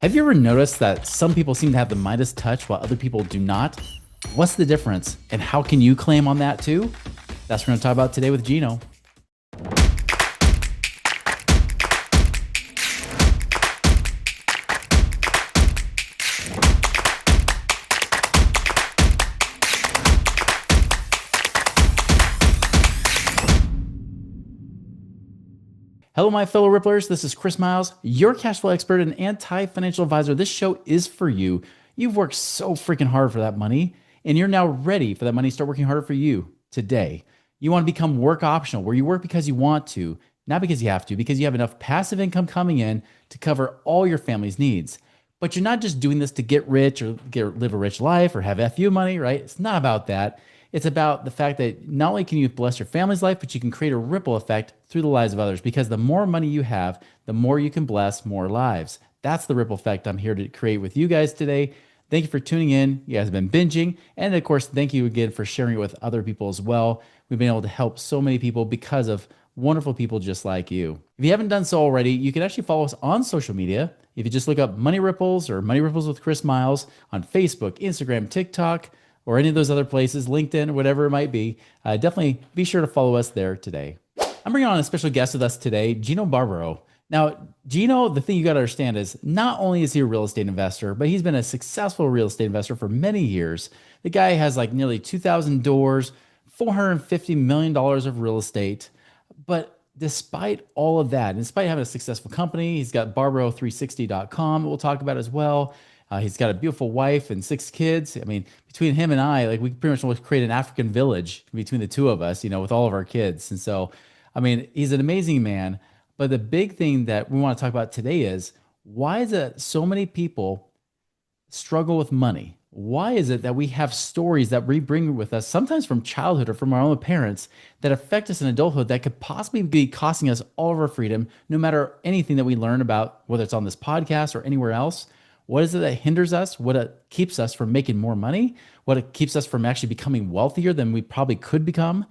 Have you ever noticed that some people seem to have the Midas touch while other people do not? What's the difference, and how can you claim on that too? That's what we're going to talk about today with Gino. Hello, my fellow Ripplers. This is Chris Miles, your cash flow expert and anti-financial advisor. This show is for you. You've worked so freaking hard for that money, and you're now ready for that money to start working harder for you today. You want to become work optional, where you work because you want to, not because you have to, because you have enough passive income coming in to cover all your family's needs. But you're not just doing this to get rich or live a rich life or have FU money, right? It's not about that. It's about the fact that not only can you bless your family's life, but you can create a ripple effect through the lives of others, because the more money you have, the more you can bless more lives. That's the ripple effect I'm here to create with you guys today. Thank you for tuning in. You guys have been binging. And of course, thank you again for sharing it with other people as well. We've been able to help so many people because of wonderful people just like you. If you haven't done so already, you can actually follow us on social media. If you just look up Money Ripples or Money Ripples with Chris Miles on Facebook, Instagram, TikTok, or any of those other places, LinkedIn, or whatever it might be, definitely be sure to follow us there today. I'm bringing on a special guest with us today, Gino Barbaro. Now, Gino, the thing you got to understand is not only is he a real estate investor, but he's been a successful real estate investor for many years. The guy has like nearly 2,000 doors, $450 million of real estate. But despite all of that, despite having a successful company, he's got Barbaro360.com we'll talk about as well. He's got a beautiful wife and 6 kids. I mean, between him and I, like we pretty much want to create an African village between the two of us, with all of our kids. And so, I mean, he's an amazing man. But the big thing that we want to talk about today is, why is it so many people struggle with money? Why is it that we have stories that we bring with us, sometimes from childhood or from our own parents, that affect us in adulthood that could possibly be costing us all of our freedom, no matter anything that we learn about, whether it's on this podcast or anywhere else? What is it that hinders us? What keeps us from making more money? What keeps us from actually becoming wealthier than we probably could become?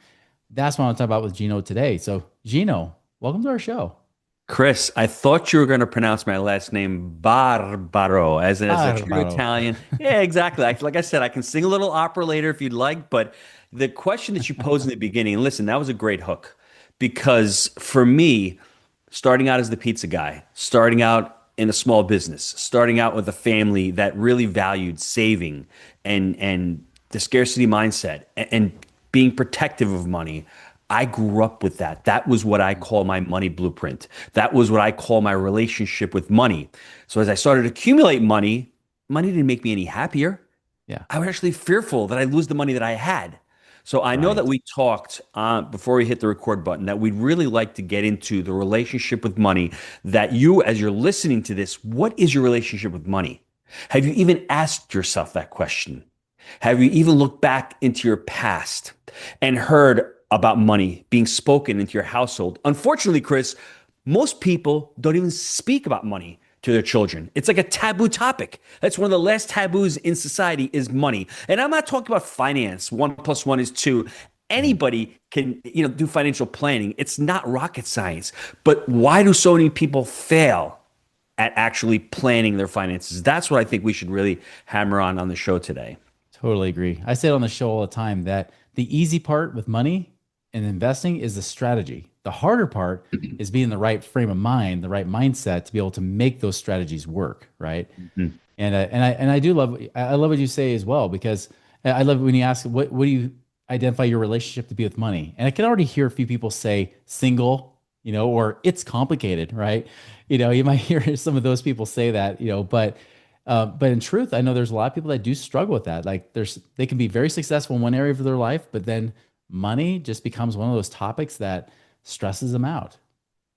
That's what I want to talk about with Gino today. So, Gino, welcome to our show. Chris, I thought you were going to pronounce my last name Barbaro, as a true Italian. Yeah, exactly. Like I said, I can sing a little opera later if you'd like. But the question that you posed in the beginning, and listen, that was a great hook. Because for me, starting out as the pizza guy, starting out in a small business, starting out with a family that really valued saving and the scarcity mindset and being protective of money, I grew up with that. That was what I call my money blueprint. That was what I call my relationship with money. So as I started to accumulate money, money didn't make me any happier. Yeah. I was actually fearful that I'd lose the money that I had. So I know that we talked before we hit the record button that we'd really like to get into the relationship with money, that you, as you're listening to this, what is your relationship with money? Have you even asked yourself that question? Have you even looked back into your past and heard about money being spoken into your household? Unfortunately, Chris, most people don't even speak about money to their children. It's like a taboo topic. That's one of the last taboos in society, is money. And I'm not talking about finance. 1 + 1 is 2. Anybody can, do financial planning. It's not rocket science. But why do so many people fail at actually planning their finances? That's what I think we should really hammer on the show today. Totally agree. I say it on the show all the time that the easy part with money and investing is the strategy. The harder part is being in the right frame of mind, the right mindset to be able to make those strategies work, right? Mm-hmm. And I do love, I love what you say as well, because I love when you ask, what do you identify your relationship to be with money? And I can already hear a few people say single, or it's complicated, right? You might hear some of those people say that, but in truth, I know there's a lot of people that do struggle with that. Like they can be very successful in one area of their life, but then money just becomes one of those topics that stresses them out.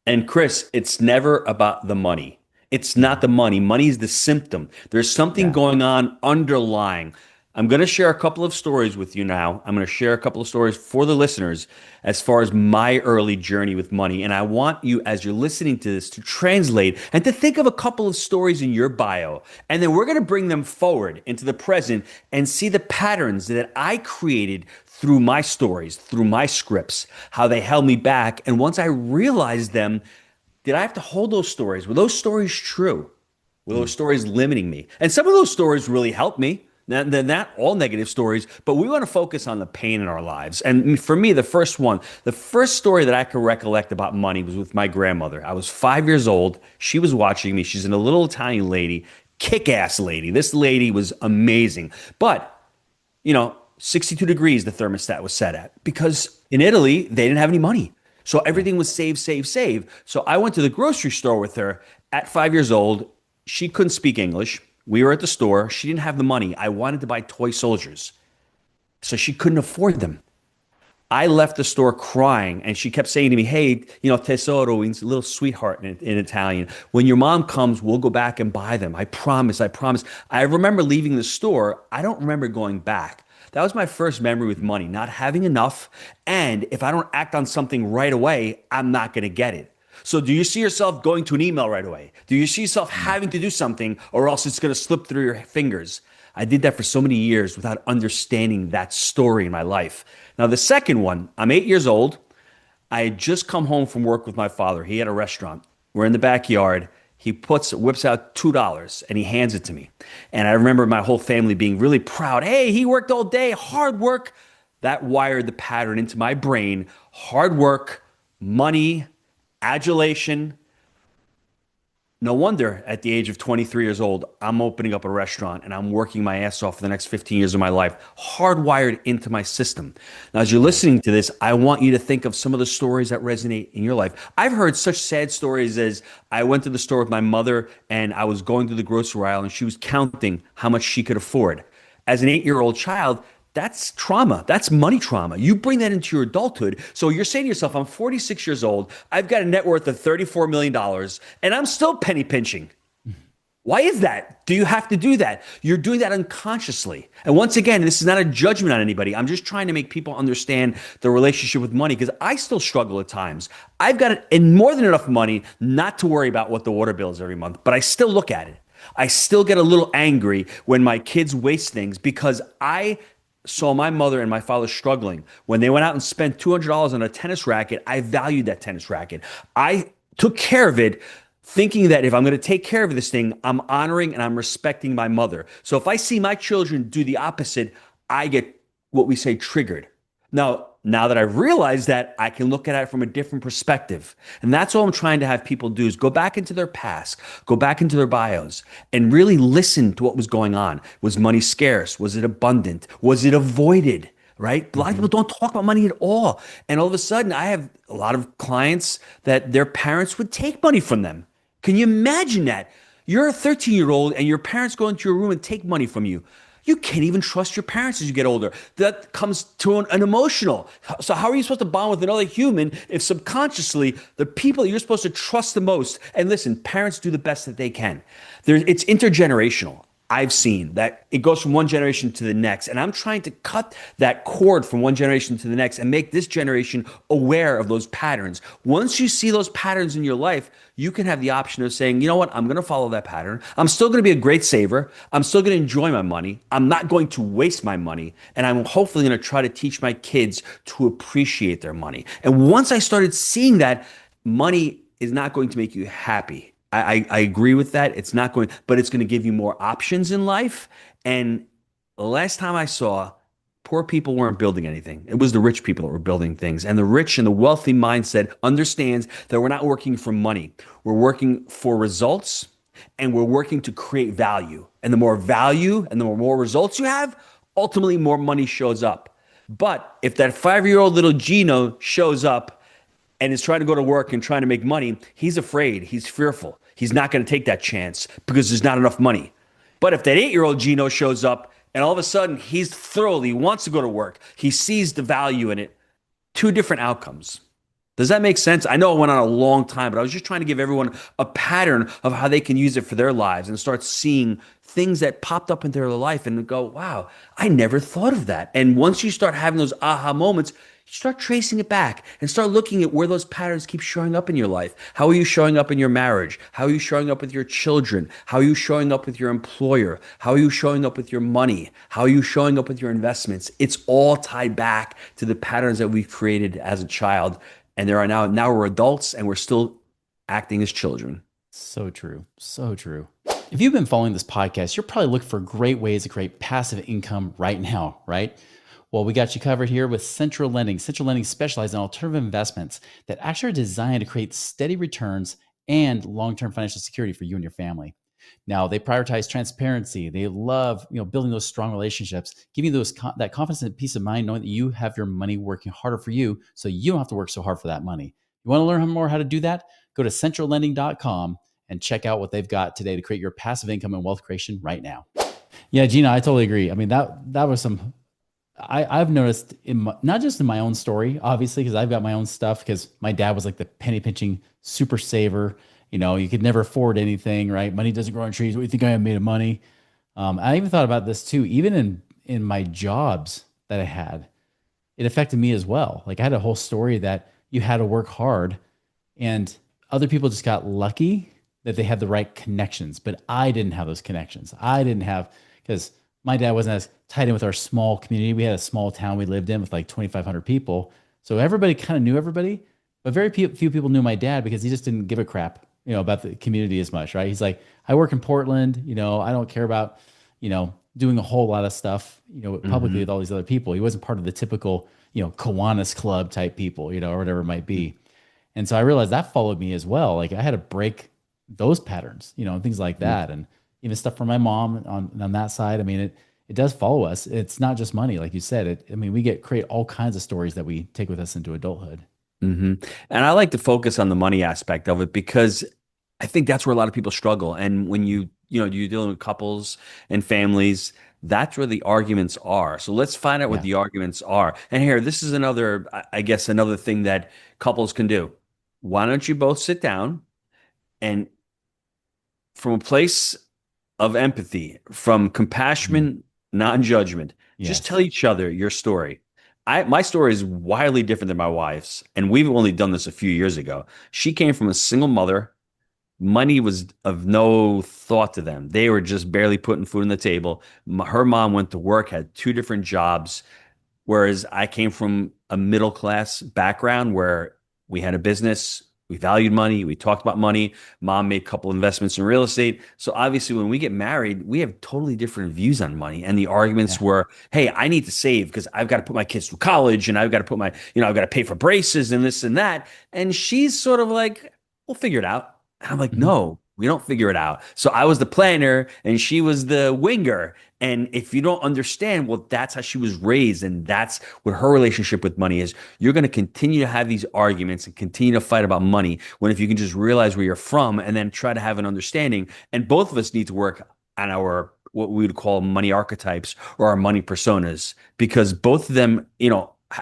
And Chris, it's never about the money. It's not the money. Money is the symptom. There's something going on underlying. I'm going to share a couple of stories with you now. I'm going to share a couple of stories for the listeners as far as my early journey with money. And I want you, as you're listening to this, to translate and to think of a couple of stories in your bio. And then we're going to bring them forward into the present and see the patterns that I created through my stories, through my scripts, how they held me back. And once I realized them, did I have to hold those stories? Were those stories true? Were those stories limiting me? And some of those stories really helped me. Now, they're not all negative stories, but we want to focus on the pain in our lives. And for me, the first story that I can recollect about money was with my grandmother. I was 5 years old. She was watching me. She's a little Italian lady, kick-ass lady. This lady was amazing. But 62 degrees the thermostat was set at because in Italy, they didn't have any money. So everything was save, save, save. So I went to the grocery store with her at 5 years old. She couldn't speak English. We were at the store. She didn't have the money. I wanted to buy toy soldiers. So she couldn't afford them. I left the store crying, and she kept saying to me, hey, tesoro, means little sweetheart in Italian. When your mom comes, we'll go back and buy them. I promise, I promise. I remember leaving the store. I don't remember going back. That was my first memory with money, not having enough. And if I don't act on something right away, I'm not going to get it. So do you see yourself going to an email right away? Do you see yourself having to do something or else it's going to slip through your fingers? I did that for so many years without understanding that story in my life. Now, the second one, I'm 8 years old. I had just come home from work with my father. He had a restaurant. We're in the backyard. He whips out $2 and he hands it to me. And I remember my whole family being really proud. Hey, he worked all day, hard work. That wired the pattern into my brain. Hard work, money, adulation. No wonder at the age of 23 years old, I'm opening up a restaurant and I'm working my ass off for the next 15 years of my life, hardwired into my system. Now, as you're listening to this, I want you to think of some of the stories that resonate in your life. I've heard such sad stories as I went to the store with my mother and I was going through the grocery aisle and she was counting how much she could afford. As an 8-year-old child, that's trauma. That's money trauma. You bring that into your adulthood. So you're saying to yourself, I'm 46 years old. I've got a net worth of $34 million and I'm still penny pinching. Why is that? Do you have to do that? You're doing that unconsciously. And once again, this is not a judgment on anybody. I'm just trying to make people understand the relationship with money because I still struggle at times. I've got more than enough money not to worry about what the water bill is every month, but I still look at it. I still get a little angry when my kids waste things because I saw my mother and my father struggling. When they went out and spent $200 on a tennis racket, I valued that tennis racket. I took care of it thinking that if I'm going to take care of this thing, I'm honoring and I'm respecting my mother. So if I see my children do the opposite, I get what we say triggered. Now that I've realized that, I can look at it from a different perspective. And that's all I'm trying to have people do is go back into their past, go back into their bios, and really listen to what was going on. Was money scarce? Was it abundant? Was it avoided? Right? A lot of people don't talk about money at all. And all of a sudden, I have a lot of clients that their parents would take money from them. Can you imagine that? You're a 13-year-old and your parents go into your room and take money from you. You can't even trust your parents as you get older. That comes to an emotional. So how are you supposed to bond with another human if subconsciously the people you're supposed to trust the most, and listen, parents do the best that they can. It's intergenerational. I've seen that it goes from one generation to the next. And I'm trying to cut that cord from one generation to the next and make this generation aware of those patterns. Once you see those patterns in your life, you can have the option of saying, you know what, I'm going to follow that pattern. I'm still going to be a great saver. I'm still going to enjoy my money. I'm not going to waste my money. And I'm hopefully going to try to teach my kids to appreciate their money. And once I started seeing that, money is not going to make you happy. I agree with that. It's not going, but it's going to give you more options in life. And the last time I saw, poor people weren't building anything. It was the rich people that were building things. And the rich and the wealthy mindset understands that we're not working for money. We're working for results and we're working to create value. And the more value and the more results you have, ultimately more money shows up. But if that 5-year-old little Gino shows up and is trying to go to work and trying to make money, he's afraid, he's fearful. He's not going to take that chance because there's not enough money. But if that 8-year-old Gino shows up and all of a sudden he's thrilled, he wants to go to work, he sees the value in it, two different outcomes. Does that make sense? I know it went on a long time, but I was just trying to give everyone a pattern of how they can use it for their lives and start seeing things that popped up into their life and go, wow, I never thought of that. And once you start having those aha moments, you start tracing it back and start looking at where those patterns keep showing up in your life. How are you showing up in your marriage? How are you showing up with your children? How are you showing up with your employer? How are you showing up with your money? How are you showing up with your investments? It's all tied back to the patterns that we've created as a child. And there are now we're adults and we're still acting as children. So true. So true. If you've been following this podcast, you're probably looking for great ways to create passive income right now, right? Well, we got you covered here with Central Lending. Central Lending specializes in alternative investments that actually are designed to create steady returns and long-term financial security for you and your family. Now, they prioritize transparency. They love, building those strong relationships, giving you that confidence and peace of mind, knowing that you have your money working harder for you, so you don't have to work so hard for that money. You want to learn more how to do that? Go to centrallending.com and check out what they've got today to create your passive income and wealth creation right now. Yeah, Gina, I totally agree. I mean, that was some I've noticed not just in my own story, obviously, because I've got my own stuff. Because my dad was like the penny pinching super saver. You could never afford anything, right? Money doesn't grow on trees. What do you think I have made of money? I even thought about this too. Even in my jobs that I had, it affected me as well. Like I had a whole story that you had to work hard, and other people just got lucky that they had the right connections, but I didn't have those connections. I didn't have because my dad wasn't as tied in with our small community. We had a small town we lived in with like 2,500 people. So everybody kind of knew everybody, but very few people knew my dad because he just didn't give a crap, about the community as much, right? He's like, I work in Portland, I don't care about, doing a whole lot of stuff, publicly with all these other people. He wasn't part of the typical, Kiwanis Club type people, or whatever it might be. And so I realized that followed me as well. Like I had to break those patterns, and things like that. And even stuff from my mom on that side. I mean, it does follow us. It's not just money, like you said. We create all kinds of stories that we take with us into adulthood. hmm And I like to focus on the money aspect of it because I think that's where a lot of people struggle. And when you're dealing with couples and families, that's where the arguments are. So let's find out what Yeah. the arguments are. And here, this is another, I guess, another thing that couples can do. Why don't you both sit down and from a place of empathy, from Mhm. compassion, non-judgment, just Yes. tell each other your story. My story is wildly different than my wife's, and we've only done this a few years ago. She came from a single mother. Money was of no thought to them. They were just barely putting food on the table. Her mom went to work, had two different jobs. Whereas I came from a middle class background where we had a business, we valued money, we talked about money. Mom made a couple investments in real estate. So obviously, when we get married, we have totally different views on money. And the arguments Yeah. were, hey, I need to save because I've got to put my kids through college and I've got to put I've got to pay for braces and this and that. And she's sort of like, we'll figure it out. And I'm like, Mhm. no, we don't figure it out. So I was the planner and she was the winger. And if you don't understand, well, that's how she was raised. And that's what her relationship with money is. You're going to continue to have these arguments and continue to fight about money when if you can just realize where you're from and then try to have an understanding. And both of us need to work on our what we would call money archetypes or our money personas because both of them,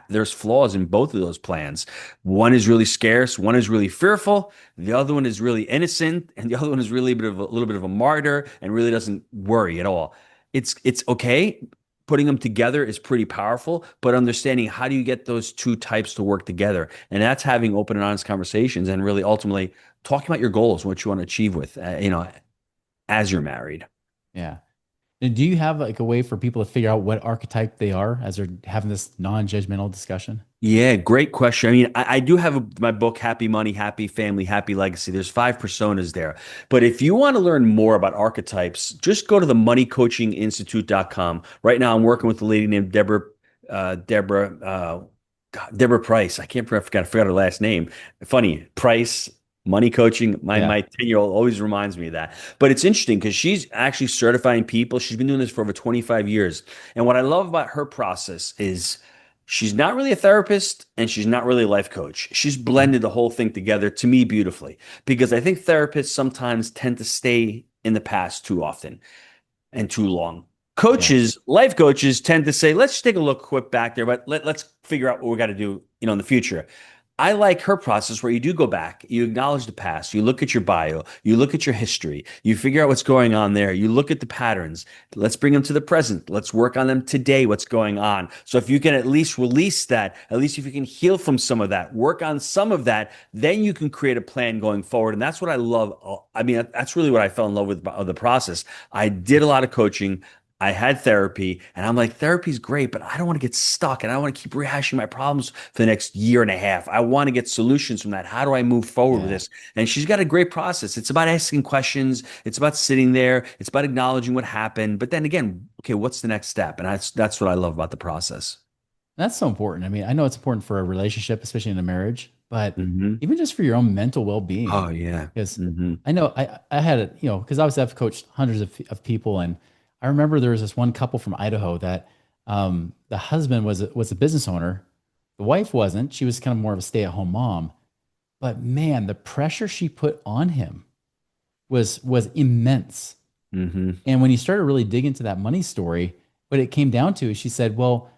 there's flaws in both of those plans. One is really scarce, one is really fearful, the other one is really innocent, and the other one is really a little bit of a martyr and really doesn't worry at all. It's okay. Putting them together is pretty powerful, but understanding how do you get those two types to work together, and that's having open and honest conversations, and really ultimately talking about your goals, what you want to achieve with, as you're married. Yeah. And do you have like a way for people to figure out what archetype they are as they're having this non-judgmental discussion? Yeah, great question. I mean, I do have my book, Happy Money, Happy Family, Happy Legacy. There's 5 personas there. But if you want to learn more about archetypes, just go to the moneycoachinginstitute.com. Right now, I'm working with a lady named Deborah Price. I forgot her last name. Funny, Price, money coaching. My Yeah. my 10-year-old always reminds me of that. But it's interesting because she's actually certifying people. She's been doing this for over 25 years. And what I love about her process is she's not really a therapist and she's not really a life coach. She's Mhm. blended the whole thing together to me beautifully because I think therapists sometimes tend to stay in the past too often and too long. Yeah. Life coaches tend to say, let's just take a look quick back there, but let's figure out what we got to do, in the future. I like her process where you do go back, you acknowledge the past, you look at your bio, you look at your history, you figure out what's going on there, you look at the patterns. Let's bring them to the present. Let's work on them today, what's going on. So if you can at least release that, at least if you can heal from some of that, work on some of that, then you can create a plan going forward. And that's what I love. I mean, that's really what I fell in love with of the process. I did a lot of coaching. I had therapy, and I'm like, therapy's great, but I don't want to get stuck and I don't want to keep rehashing my problems for the next year and a half. I want to get solutions from that. How do I move forward with Yeah. this? And she's got a great process. It's about asking questions, it's about sitting there, it's about acknowledging what happened. But then again, okay, what's the next step? And that's what I love about the process. That's so important. I mean, I know it's important for a relationship, especially in a marriage, but Hmm. even just for your own mental Oh well-being. yeah. Because Hmm. I know I had it, because obviously I've coached hundreds of people, and I remember there was this one couple from Idaho that the husband was a business owner, the wife wasn't. She was kind of more of a stay-at-home mom. But man, the pressure she put on him was immense. Hmm. And when he started really digging into that money story, what it came down to is she said, well,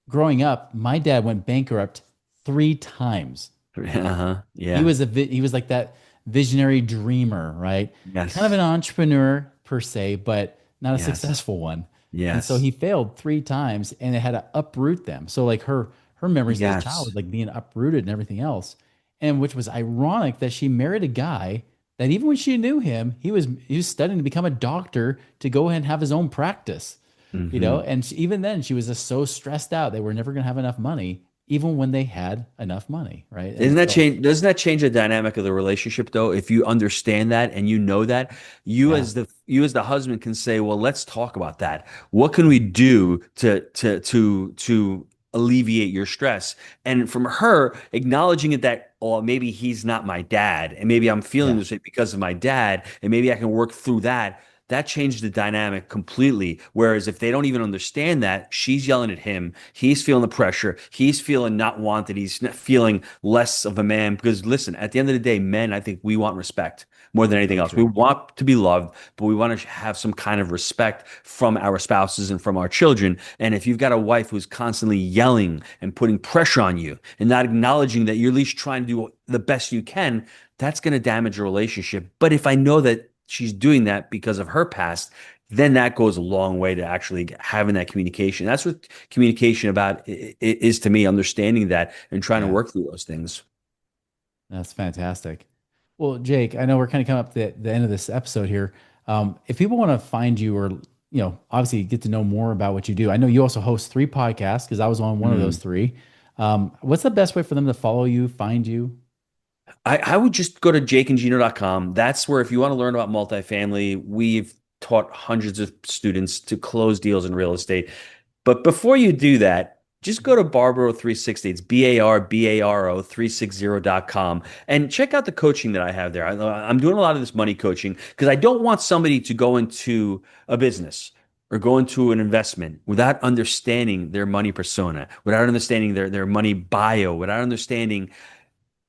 growing up, my dad went bankrupt 3 times. Uh-huh. He Yeah. was he was like that visionary dreamer, right? Kind of an Yes. entrepreneur per se, but not a Yes. successful one. And so Yes. he failed 3 times, and it had to uproot them. So like her memories as a child Yes. was like being uprooted and everything else. And which was ironic that she married a guy that even when she knew him, he was studying to become a doctor to go ahead and have his own practice. Hmm. And even then she was just so stressed out they were never going to have enough money even when they had enough money, right? Isn't And that so change? Doesn't that change the dynamic of the relationship though? If you understand that and you know that, yeah, you as the husband can say, "Well, let's talk about that. What can we do to alleviate your stress?" And from her acknowledging it that, oh, maybe he's not my dad, and maybe I'm feeling yeah, this way because of my dad, and maybe I can work through that. That changed the dynamic completely. Whereas if they don't even understand that, she's yelling at him. He's feeling the pressure. He's feeling not wanted. He's feeling less of a man. Because listen, at the end of the day, men, I think we want respect more than anything so else. We true. want to be loved, but we want to have some kind of respect from our spouses and from our children. And if you've got a wife who's constantly yelling and putting pressure on you and not acknowledging that you're at least trying to do the best you can, that's going to damage a relationship. But if I know that she's doing that because of her past, then that goes a long way to actually having that communication. That's what communication about is to me, understanding that and trying to Yeah, work through those things. that's fantastic. Well, Jake, I know we're kind of coming up to the end of this episode here. If people want to find you or, obviously get to know more about what you do, I know you also host 3 podcasts because I was on one of those Mm. 3. What's the best way for them to follow you, find you? I would just go to jakeandgino.com. That's where, if you want to learn about multifamily, we've taught hundreds of students to close deals in real estate. But before you do that, just go to Barbaro 360. It's Barbaro 360.com and check out the coaching that I have there. I'm doing a lot of this money coaching because I don't want somebody to go into a business or go into an investment without understanding their money persona, without understanding their money bio, without understanding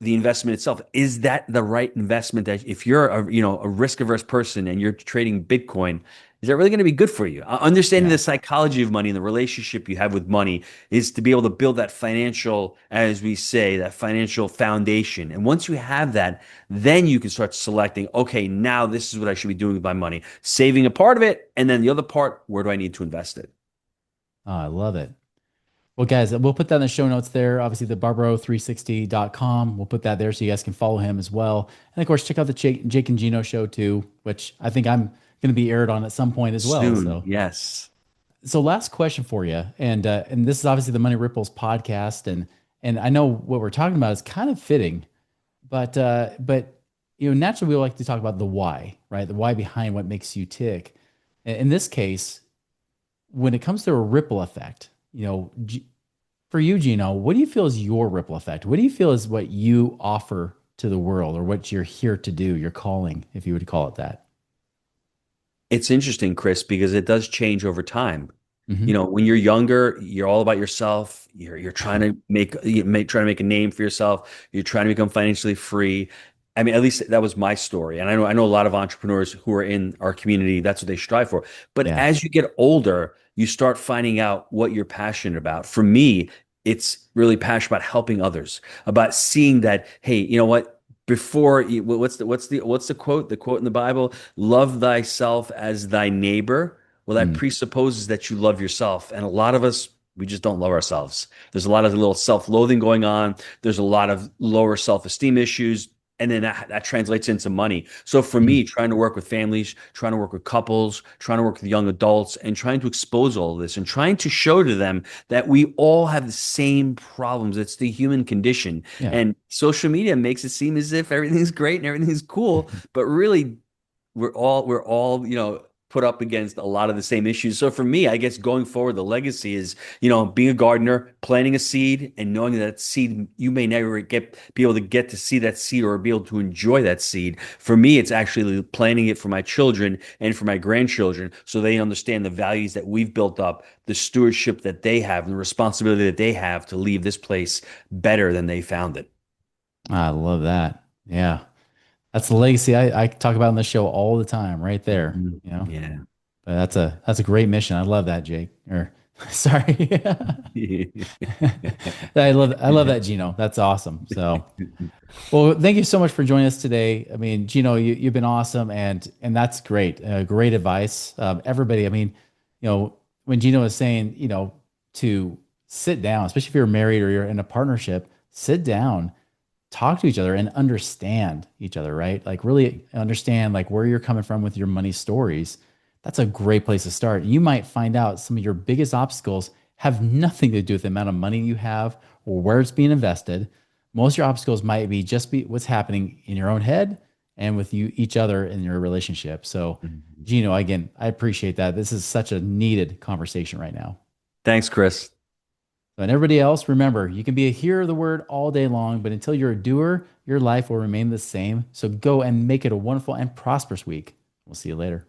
the investment itself. Is that the right investment? That if you're a risk averse person and you're trading Bitcoin, is that really going to be good for you? Understanding the Yeah. psychology of money and the relationship you have with money is to be able to build that financial, as we say, that financial foundation. And once you have that, then you can start selecting, okay, now this is what I should be doing with my money, saving a part of it, and then the other part, where do I need to invest it? Oh, I love it. Well, guys, we'll put that in the show notes there. Obviously, the barbaro360.com. We'll put that there so you guys can follow him as well. And of course, check out the Jake and Gino show too, which I think I'm going to be aired on at some point as well. Soon, So, yes. last question for you, and this is obviously the Money Ripples podcast, and I know what we're talking about is kind of fitting, but naturally we like to talk about the why, right? The why behind what makes you tick. In this case, when it comes to a ripple effect, for you, Gino, what do you feel is your ripple effect? What do you feel is what you offer to the world or what you're here to do, your calling, if you would call it that? It's interesting, Chris, because it does change over time. Hmm. When you're younger, you're all about yourself. You're trying to trying to make a name for yourself. You're trying to become financially free. I mean, at least that was my story. And I know a lot of entrepreneurs who are in our community, that's what they strive for. But Yeah. as you get older, you start finding out what you're passionate about. For me, it's really passionate about helping others, about seeing that, hey, you know what? What's the quote? The quote in the Bible, love thyself as thy neighbor. Well, that Mm. presupposes that you love yourself. And a lot of us, we just don't love ourselves. There's a lot of little self-loathing going on. There's a lot of lower self-esteem issues. and then that translates into money. So for Mhm. me, trying to work with families, trying to work with couples, trying to work with young adults, and trying to expose all of this and trying to show to them that we all have the same problems. It's the human condition. Yeah. And social media makes it seem as if everything's great and everything's cool, but really we're all put up against a lot of the same issues. So for me, I guess going forward, the legacy is being a gardener, planting a seed, and knowing that seed you may never be able to get to see that seed or be able to enjoy that seed. For me, it's actually planting it for my children and for my grandchildren, so they understand the values that we've built up, the stewardship that they have, and the responsibility that they have to leave this place better than they found it. I love that. Yeah. That's the legacy I talk about on the show all the time, right there. Mhm. You know, Yeah. but that's a great mission. I love that, Jake. Or sorry. I love that, Gino. That's awesome. So, well, thank you so much for joining us today. I mean, Gino, you've been awesome, and that's great. Great advice. Everybody, I mean, when Gino was saying, to sit down, especially if you're married or you're in a partnership, sit down, talk to each other and understand each other, right? Like really understand like where you're coming from with your money stories. That's a great place to start. You might find out some of your biggest obstacles have nothing to do with the amount of money you have or where it's being invested. Most of your obstacles might be just be what's happening in your own head and with you each other in your relationship. So, Gino, again, I appreciate that. This is such a needed conversation right now. Thanks, Chris. And everybody else, remember, you can be a hearer of the word all day long, but until you're a doer, your life will remain the same. So go and make it a wonderful and prosperous week. We'll see you later.